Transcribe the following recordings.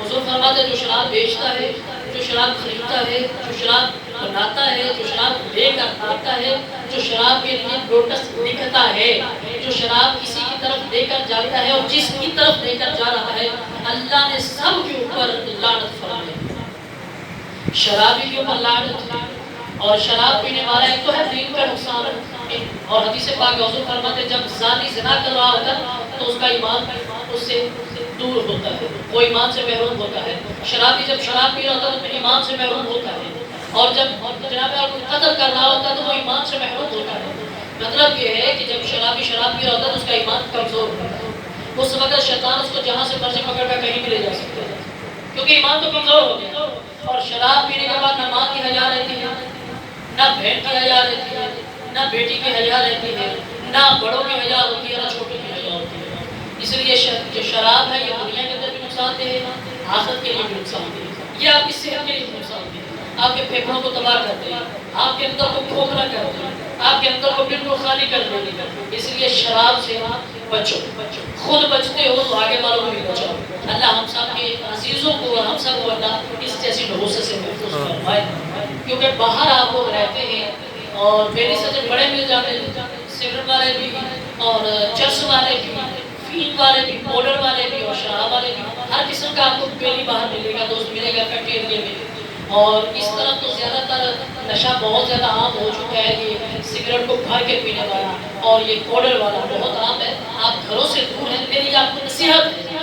حضور فرماتے جو شراب بیچتا ہے، جو شراب خریدتا ہے، جو شراب بناتا ہے، جو شراب لے کر آتا ہے، جو شراب کے لیے نوٹس لکھتا ہے، جو شراب کسی کی طرف لے کر جاتا ہے اور جس کی طرف لے کر جا رہا ہے، اللہ نے سب کے اوپر لعنت فرمائی۔ شرابی کے اوپر لعنت، اور شراب پینے والا ایک تو ہے دین کا نقصان، اور حدیث پاک میں حضور فرماتے جب زانی زنا کر رہا ہوتا ہے تو اس کا ایمان اس سے دور ہوتا ہے، وہ ایمان سے محروم ہوتا ہے۔ شرابی جب شراب پی رہا ہوتا ہے تو ایمان سے محروم ہوتا ہے، اور جب جناب کوئی قتل کر رہا ہوتا ہے تو وہ ایمان سے محروم ہوتا ہے۔ مطلب یہ ہے کہ جب شرابی شراب پی رہا ہوتا ہے تو اس کا ایمان کمزور ہوتا ہے، اس وقت شیطان اس کو جہاں سے مرضی پکڑ کر کہیں بھی لے جا سکتا ہے، کیونکہ ایمان تو کمزور ہو گیا۔ اور شراب پینے کے بعد نہ ماں کی حیا رہتی ہے، نہ بہن کی حیا رہتی ہے، نہ بیٹی کی حیا رہتی ہے، نہ بڑوں کی حیا ہوتی ہے، نہ چھوٹوں کی حیا ہوتی ہے۔ اس لیے جو شراب ہے یہ دنیا کے اندر بھی نقصان دہ ہے، آخرت کے لیے بھی نقصان دہ ہے، یہ آپ کی صحت کے لیے بھی نقصان دہ ہے، آپ کے پھیپھڑوں کو تباہ کرتے ہیں، آپ کے اندر کو کھوکھلا کرتے ہیں، آپ کے اندر کو بالکل خالی کر دیں گے۔ اس لیے شراب سے بچو، خود بچتے ہو تو آگے والوں کو بھی بچاؤ۔ اللہ ہم سب کے عزیزوں کو اور ہم سب کو اللہ اس جیسی نحوست سے محفوظ فرمائے، کیونکہ باہر آپ لوگ رہتے ہیں اور میری سجن بڑے مل جاتے ہیں، سگریٹ والے بھی اور چرس والے بھی، فین والے بھی، پاؤڈر والے بھی اور شراب والے بھی، ہر قسم کا آپ کو پہلی باہر ملے گا، دوست ملے گا فیکٹری ایریا میں۔ اور اس طرف تو زیادہ تر نشہ بہت زیادہ عام ہو چکا ہے، یہ سگریٹ کو بھر کے پینے والا اور یہ پاؤڈر والا بہت عام ہے۔ آپ گھروں سے دور ہیں، میری آپ کو نصیحت ہے،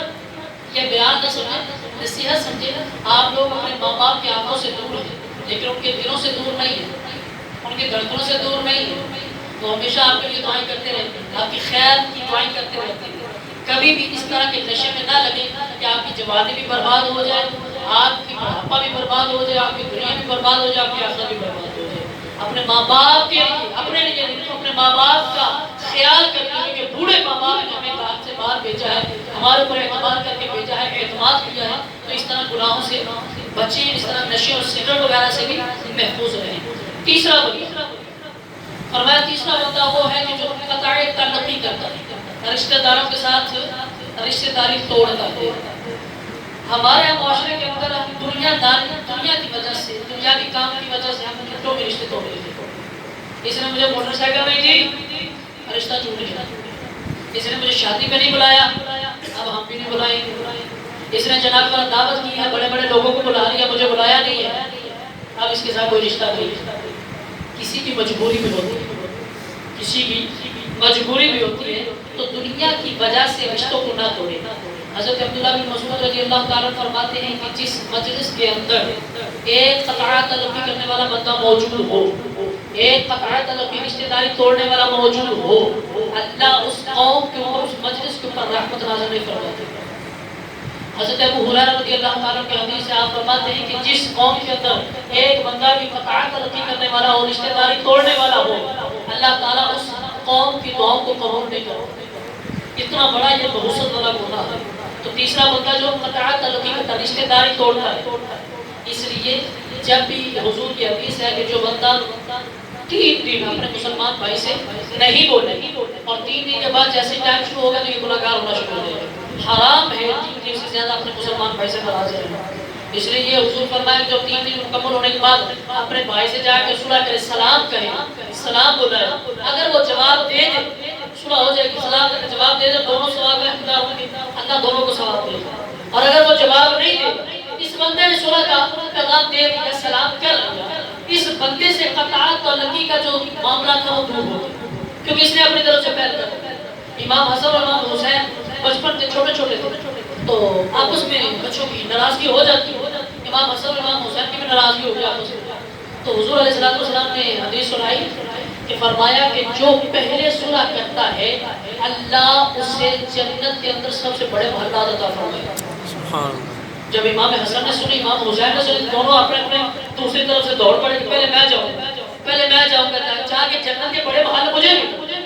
یہ بیان نہ سمجھیں، نصیحت سمجھیں۔ آپ لوگ اپنے ماں باپ کی آنکھوں سے دور ہیں لیکن ان کے دلوں سے دور نہیں ہیں، ان کے دھڑکنوں سے دور نہیں ہیں، تو ہمیشہ آپ کے لیے دعائیں کرتے رہتے ہیں، آپ کی خیر کی دعائیں کرتے رہتے ہیں۔ کبھی بھی اس طرح کے نشے میں نہ لگے کہ آپ کی جوانی بھی برباد ہو جائے، آپ کی بڑھاپا بھی برباد ہو جائے، آپ کی دنیا بھی برباد ہو جائے، آپ کی آخرت بھی برباد ہو جائے۔ اپنے ماں باپ کے لیے، اپنے لیے نہیں تو اپنے ماں باپ کا خیال کرتے ہوئے کہ بوڑھے ماں باپ نے ہمیں گھر سے باہر بھیجا ہے، ہمارے اوپر اعتماد کر کے بھیجا ہے، اعتماد کیا ہے، تو اس طرح گناہوں سے بچیں، اس طرح نشے اور سگریٹ وغیرہ سے بھی محفوظ رہیں۔ تیسرا بندہ فرمایا، تیسرا بندہ وہ ہے کہ جو قطع تعلقی کرتا ہے، رشتہ داروں کے ساتھ رشتہ داری توڑتا ہے۔ ہمارے معاشرے کے اندر دنیا کی وجہ سے، دنیاوی کام کی وجہ سے ہم چھوٹوں کے رشتے توڑ لیتے ہیں۔ اس نے مجھے موٹر سائیکل نہیں دی، رشتہ ٹوٹ گیا۔ اس نے مجھے شادی میں نہیں بلایا، اب ہم بھی نہیں بلائیں گے۔ اس نے جناب والا دعوت کی ہے، بڑے بڑے لوگوں کو بلا لیا، مجھے بلایا نہیں ہے، اب اس کے ساتھ کوئی رشتہ نہیں۔ کسی کی مجبوری بھی ہوتی ہے، کسی کی مجبوری بھی ہوتی ہے، تو دنیا کی وجہ سے رشتوں کو نہ توڑے۔ حضرت عبداللہ بن مسعود رضی اللہ تعالیٰ فرماتے ہیں کہ جس مجلس کے اندر ایک قطع تعلقی کرنے والا بندہ موجود ہو، ایک قطع تعلقی رشتہ داری توڑنے والا موجود ہو، اللہ اس قوم کے اوپر، اس مجلس کے اوپر رحمت نازل نہیں فرماتے۔ حضرت ابو ہریرہ رضی اللہ تعالیٰ کی حدیث سے آپ فرماتے ہیں کہ جس قوم کے اندر ایک بندہ بھی قطع تعلقی کرنے والا ہو، رشتہ داری توڑنے والا ہو، اللہ تعالیٰ اس قوم کی دعاؤں کو قبول نہیں کرتا۔ اتنا بڑا یہ بہوست والا گناہ ہے۔ تو تیسرا بندہ جو قطع تعلقی کرتا ہے، رشتہ داری توڑتا ہے، اس لیے جب بھی حضور کی حدیث ہے کہ جو بندہ 3 دن اپنے مسلمان بھائی سے نہیں بولے اور 3 دن کے بعد جیسے ٹائم شروع ہوگا تو یہ گناہگار ہونا شروع ہو جائے گا۔ حرام ہے 3 دن سے زیادہ اپنے مسلمان بھائی سے ناراض رہنا۔ اس لیے یہ حضور فرمایا کہ جو 3 دن مکمل ہونے کے بعد اپنے بھائی سے جا کے صلح کرے، سلام کہے، سلام بولائے، اگر وہ جواب دے دے صلح ہو جائے گی، سلام کا جواب دے دے، دونوں ثواب میں حقدار ہوں گے، اللہ دونوں کو ثواب دے گا۔ اور اگر وہ جواب نہیں دے، اس بندے نے صلح کا پیغام دے دیا، سلام کر لیا، اس بندے سے قطع تعلقی کا جو معاملہ تھا وہ دور ہو گیا، کیونکہ اس نے اپنی طرف سے پہل کر دیا۔ امام حسن اور امام حسین بچپن سے چھوٹے چھوٹے تھے تو آپس میں بچوں کی ناراضگی ہو جاتی ہے، امام حسن اور امام حسین کی بھی ناراضگی ہو گئی آپس میں۔ تو حضور علیہ السلام نے حدیث سنائی کہ فرمایا کہ جو پہلے صلح کرتا ہے اللہ اسے جنت کے اندر سب سے بڑے محلات عطا فرمائے۔ جب امام حسن نے سنی، امام حسین نے سنی، دونوں اپنے اپنے دوسری طرف سے دوڑ پڑے کہ پہلے میں جاؤں گا چاہ کے جنت کے بڑے محل مجھے بھی۔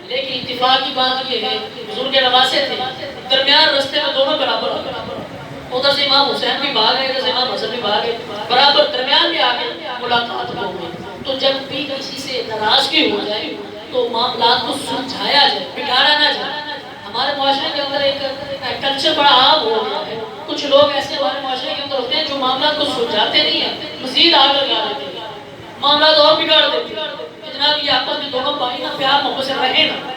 لیکن اتفاق کی بات یہ ہے حضور کے نواسے تھے، درمیان رستے میں دونوں برابر ہو گئے، ادھر سے امام حسین بھی بھاگ گئے، ادھر سے امام حسن بھی بھاگ گئے، برابر درمیان میں آ کے ملاقات ہو گئی۔ تو جب بھی کسی سے ناراضگی ہو جائے تو معاملات کو سلجھایا جائے، بگاڑا نہ جائے۔ ہمارے معاشرے کے اندر ایک کلچر بڑا عام ہو گیا ہے. کچھ لوگ ایسے ہمارے معاشرے کے اندر ہوتے ہیں جو معاملات کو سلجھاتے نہیں ہیں، مزید آگ لگا دیتے ہیں، معاملات اور بگاڑ دیتے ہیں کہ جناب یہ آپس میں دونوں بھائی نا پیار محبت سے رہیں نا.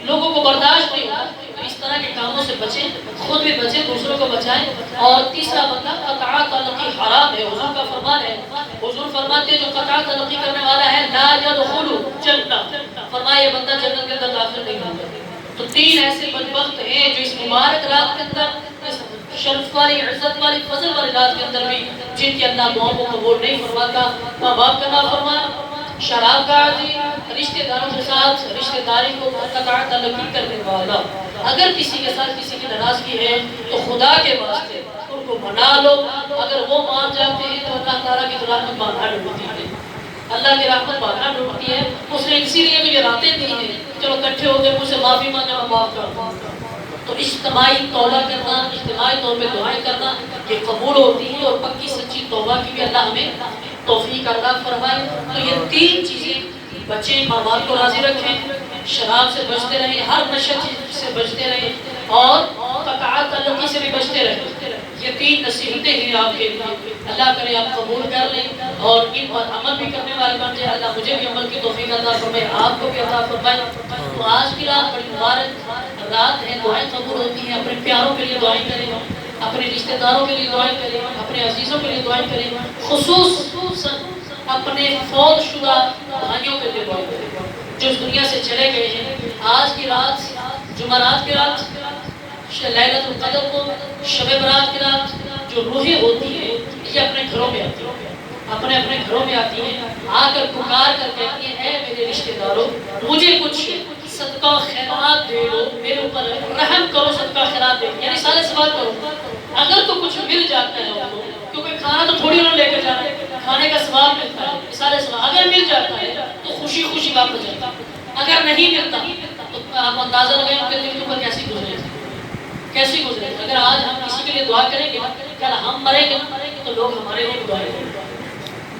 لوگوں کو برداشت نہیں ہوتا. تو اس طرح کے کاموں سے بچیں، خود بھی بچیں، دوسروں کو بچائیں. اور تیسرا بندہ قطع تعلقی حرام ہے. حضور کا فرمان ہے، حضور فرماتے ہیں جو قطع تعلقی کرنے والا ہے لا يدخل جنہ، فرمایا یہ بندہ جنت کے اندر داخل نہیں ہوگا. تو تین ایسے بدبخت ہیں جو اس مبارک رات کے اندر، اس شرف والی عزت والی فضل والی رات کے اندر بھی جن کی اللہ دعاؤں کو قبول نہیں فرماتا. ماں باپ کا نافرمان، شراب کا عادی، رشتہ داروں کے ساتھ رشتہ داری کو قطع تعلقی کرنے والا. اگر کسی کے ساتھ کسی کی ناراضگی ہے تو خدا کے واسطے ان کو منا لو. اگر وہ مان جاتے ہیں تو اللہ تعالیٰ کی رحمت بادھا ڈھونڈتی ہے. اللہ کی رحمت بادھا ڈھونڈتی ہے. اس نے اسی لیے بھی یہ راتیں دی ہیں، چلو کٹھے ہو گئے، مجھ سے معافی مانگنا، میں معاف کر دوں. تو اجتماعی توبہ کرنا، اجتماعی طور پہ دعائیں کرنا یہ قبول ہوتی ہیں. اور پکی سچی توبہ کی بھی اللہ ہمیں توفیق عطا فرمائے. تو یہ تین چیزیں بچیں، ماں باپ کو راضی رکھیں، شراب سے بچتے رہیں، ہر نشہ چیز سے بچتے رہیں، اور قطع تعلقی سے بھی بچتے رہیں. یہ تین نصیحتیں ہیں آپ کے لیے. اللہ کرے آپ قبول کر لیں اور ان پر عمل بھی کرنے والے بن جائیں. اللہ مجھے بھی عمل کی توفیق عطا فرمائے، آپ کو بھی عطا فرمائے. تو آج کی رات بڑی مبارک رات ہے، دعائیں قبول ہوتی ہیں. اپنے پیاروں کے لیے دعائیں کریں، اپنے رشتہ داروں کے لیے دعائیں کریں، اپنے عزیزوں کے لیے دعائیں کریں، خصوصاً اپنے فوت شدہ بھائیوں کے لیے دعائیں کریں جو اس دنیا سے چلے گئے ہیں. آج کی رات، جمعرات کی رات، لیلۃ القدر کو، شب برات کی رات جو روحیں ہوتی ہیں یہ اپنے گھروں میں آتی ہیں، اپنے گھروں میں آتی ہیں، آ کر پکار کر کہتی ہیں اے میرے رشتہ داروں مجھے کچھ صدقہ خیرات دے دو، میرے اوپر رحم کرو، صدقہ خیرات دے دو. یعنی سارے سوال کرو. اگر تو کچھ مل جاتا ہے ان کو، کیونکہ کھانا تو تھوڑی انہوں لے کر جانا ہے، کھانے کا ثواب ملتا ہے، سارے ثواب اگر مل جاتا ہے تو خوشی خوشی واپس جاتا. اگر نہیں ملتا تو آپ اندازہ لگائیں ان کے دل کے اوپر کیسی گزرے کیسی گزرے. اگر آج ہم کسی کے لیے دعا کریں گے، کل ہم مریں گے تو لوگ ہمارے لیے دعائیں کریں گے.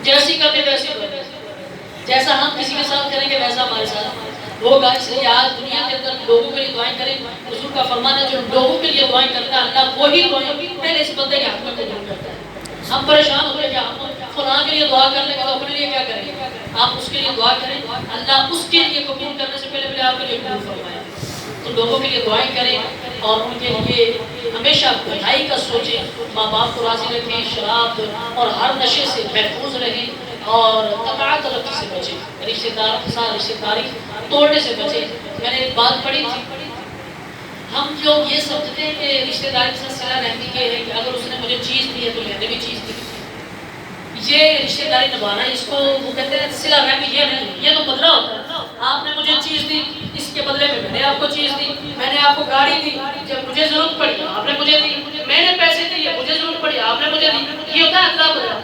جیسی کرنے ویسی دعائیں، جیسا ہم کسی کے ساتھ کریں گے ویسا ہمارے ساتھ ہوگا. اس لیے آج دنیا کے اندر لوگوں کے لیے دعائیں کریں. حضور کا فرمان ہے جو لوگوں کے لیے دعائیں کرتا ہے اللہ وہی دعائیں پہلے اس بندے کے حق میں قبول کرتا ہے. ہم پریشان ہوتے ہیں کہ ہم فلاں کے لیے دعا کر لیں گے تو اپنے لیے کیا کریں گے. آپ اس کے لیے دعا کریں، اللہ اس کے لیے قبول کرنے سے پہلے آپ کے لیے قبول فرمائے. تو لوگوں کے لیے دعائیں کریں اور ان کے لیے ہمیشہ بھلائی کا سوچیں. ماں باپ کو راضی رکھیں، شراب اور ہر نشے سے محفوظ رہیں اور قطع تعلقی سے بچیں، رشتہ دار کے ساتھ رشتہ داری توڑنے سے بچیں. میں نے ایک بات پڑھی تھی، ہم لوگ یہ سمجھتے ہیں کہ رشتہ دار کے ساتھ صلہ رحمی یہ ہے کہ اگر اس نے مجھے چیز دی ہے تو میں نے بھی چیز دی. یہ رشتہ داری نبھانا، اس کو وہ کہتے ہیں صلہ رحمی یہ نہیں، یہ تو بدلہ ہوتا ہے. آپ نے مجھے چیز دی، اس کے بدلے میں نے آپ کو چیز دی. میں نے آپ کو گاڑی دی جب مجھے ضرورت پڑی، آپ نے مجھے دی. میں نے پیسے دیے، مجھے ضرورت پڑی، آپ نے مجھے دی. یہ ہوتا ہے ادلا بدلا،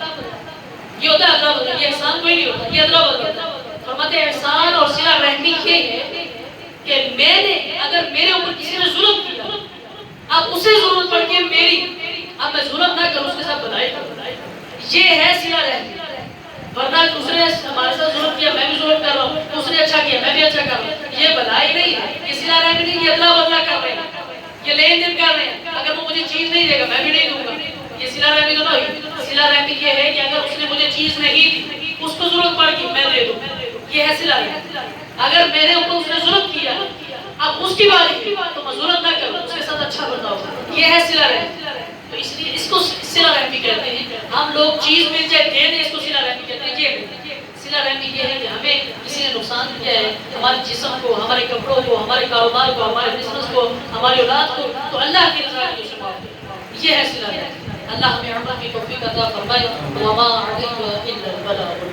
یہ ہوتا ہے ادلا بدلا. یہ احسان کوئی نہیں ہوتا، یہ ادلا بدلا ہوتا ہے. فرماتے ہیں احسان اور صلہ رحمی یہ ہے کہ میں نے اگر میرے اوپر کسی نے ظلم کیا، اب اسے ضرورت پڑ کے میری، اب میں ظلم نہ کروں، اس کے ساتھ بھلائی کروں. یہ ہے صلہ رحمی. ورنہ دوسرے ہمارے ساتھ ظلم کیا، میں بھی ظلم کر رہا ہوں، اس نے اچھا کیا میں بھی اچھا کر رہا ہوں. یہ بھلائی نہیں ہے، یہ صلہ رحمی نہیں، یہ ادلا بدلا کر رہے ہیں، یہ لین دین کر رہے ہیں. اگر وہ مجھے چیز نہیں دے گا میں بھی نہیں دوں گا. یہ صلہ رحمی تو نہ ہوئی. صلہ رحمی یہ ہے کہ اگر اس نے مجھے چیز نہیں دی، اس کو ضرورت پڑ گئی میں دے دوں. یہ ہے صلہ رحمی. اگر میرے اوپر اس نے ظلم کیا، اب اس کی باری کی تو میں ظلم نہ کروں، اس کے ساتھ اچھا برتاؤ. یہ ہے صلہ رحمی. تو اس لیے اس کو صلہ رحمی کہتے ہیں. ہم لوگ چیز مل جائے دے دیں، اس کو صلہ رحمی کہتے ہیں. یہ صلہ رحمی یہ ہے کہ ہمیں کسی نے نقصان دیا ہے، ہمارے جسم کو، ہمارے کپڑوں کو، ہمارے کاروبار کو، ہمارے بزنس کو، ہماری اولاد کو، تو اللہ کی رضا کے لیے معاف کرے. یہ ہے صلہ رحمی. اللہ ہمیں عمل کی توفیق عطا فرمائے. وما علیک الا البلاغ.